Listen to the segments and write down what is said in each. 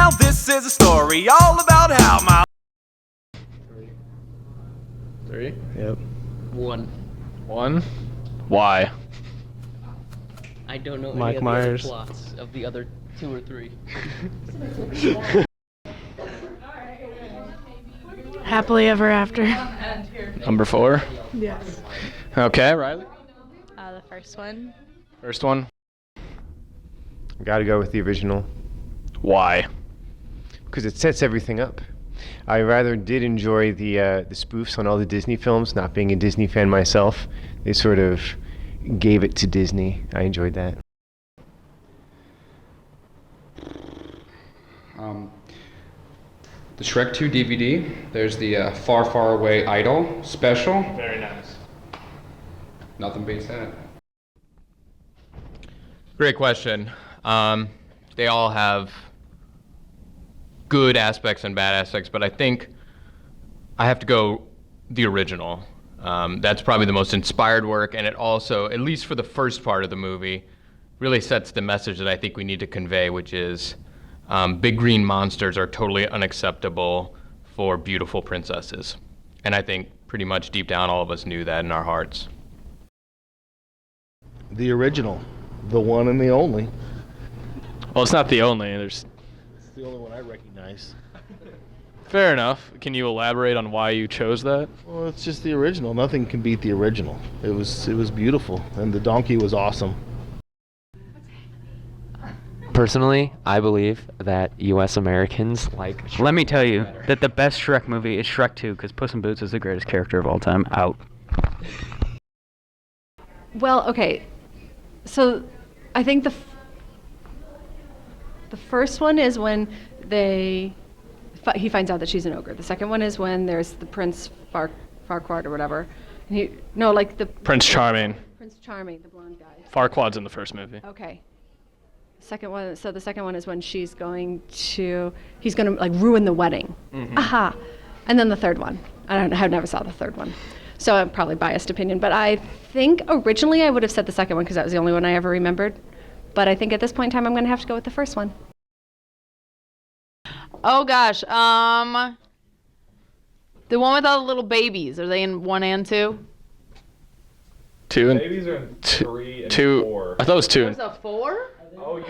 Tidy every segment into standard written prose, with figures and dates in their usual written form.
Now this is a story all about how my... Three? Yep. One. One? Why? I don't know Mike any of Myers. the other plots of the other 2 or 3. Happily Ever After. Number 4? Yes. Okay, Riley? The first one. First one? Gotta go with the original. Why? Because it sets everything up. I rather did enjoy the spoofs on all the Disney films, not being a Disney fan myself. They sort of gave it to Disney. I enjoyed that. The Shrek 2 DVD. There's the Far, Far Away Idol special. Very nice. Nothing beats that. Great question. They all have good aspects and bad aspects, but I think I have to go the original. That's probably the most inspired work, and it also, at least for the first part of the movie, really sets the message that I think we need to convey, which is big green monsters are totally unacceptable for beautiful princesses. And I think pretty much deep down all of us knew that in our hearts. The original, the one and the only. Well, it's not the only. There's. It's the only one I recognize. Fair enough. Can you elaborate on why you chose that? Well, it's just the original. Nothing can beat the original. It was beautiful, and the donkey was awesome. Personally, I believe that U.S. Americans like Shrek. Let me tell you that the best Shrek movie is Shrek 2, because Puss in Boots is the greatest character of all time. Out. Well, okay. So I think the first one is when he finds out that she's an ogre. The second one is when there's the Prince Farquaad or whatever. And Prince Charming. Prince Charming, the blonde guy. Farquaad's in the first movie. Okay. Second one. So the second one is when he's going to like ruin the wedding. Mm-hmm. Aha. And then the third one. I never saw the third one. So I'm probably biased opinion, but I think originally I would have said the second one because that was the only one I ever remembered. But I think at this point in time I'm going to have to go with the first one. Oh gosh, the one with all the little babies. Are they in 1 and 2? 2 and Babies are in 3 and 2. 4. I thought it was 2. There's a 4?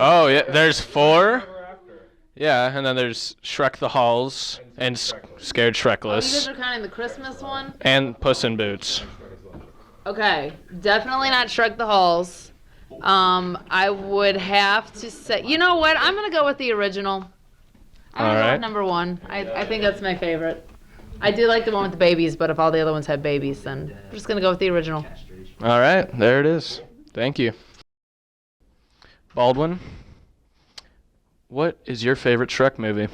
Oh yeah, there's 4. Yeah, and then there's Shrek the Halls and Scared Oh, you Shrekless guys are counting the Christmas one? and Puss in Boots. Okay, definitely not Shrek the Halls. I would have to say, you know what? I'm gonna go with the original. I'm gonna go with number 1. I think that's my favorite. I do like the one with the babies, but if all the other ones had babies, then I'm just gonna go with the original. All right, there it is. Thank you. Baldwin, what is your favorite Shrek movie?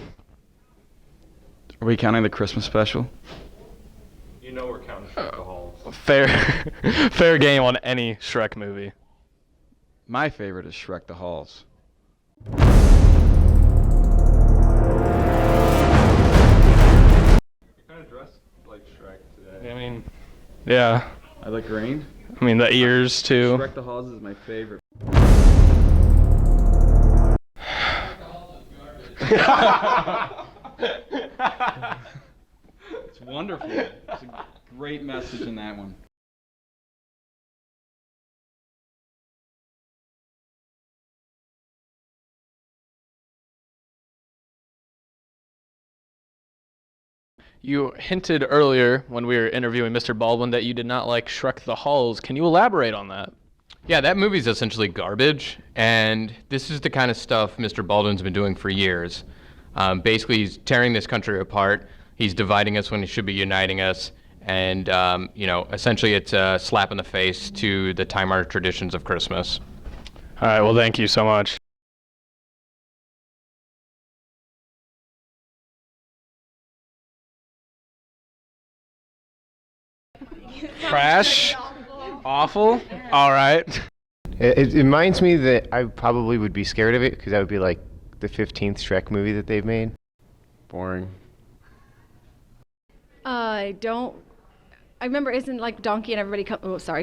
Are we counting the Christmas special? You know we're counting Shrek the Halls. Fair game on any Shrek movie. My favorite is Shrek the Halls. You're kind of dressed like Shrek today. I mean, yeah. I like green. I mean, the ears, too. Shrek the Halls is my favorite. It's wonderful. It's a great message in that one. You hinted earlier when we were interviewing Mr. Baldwin that you did not like Shrek the Halls. Can you elaborate on that? Yeah, that movie's essentially garbage, and this is the kind of stuff Mr. Baldwin's been doing for years. Basically, he's tearing this country apart. He's dividing us when he should be uniting us, and essentially it's a slap in the face to the time-honored traditions of Christmas. All right, well, thank you so much. Trash? Awful? All right. It reminds me that I probably would be scared of it because that would be like the 15th Shrek movie that they've made. Boring. I remember, isn't like Donkey and everybody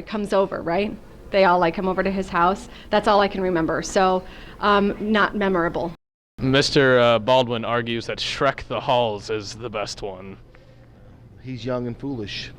comes over, right? They all like come over to his house. That's all I can remember. So, not memorable. Mr. Baldwin argues that Shrek the Halls is the best one. He's young and foolish.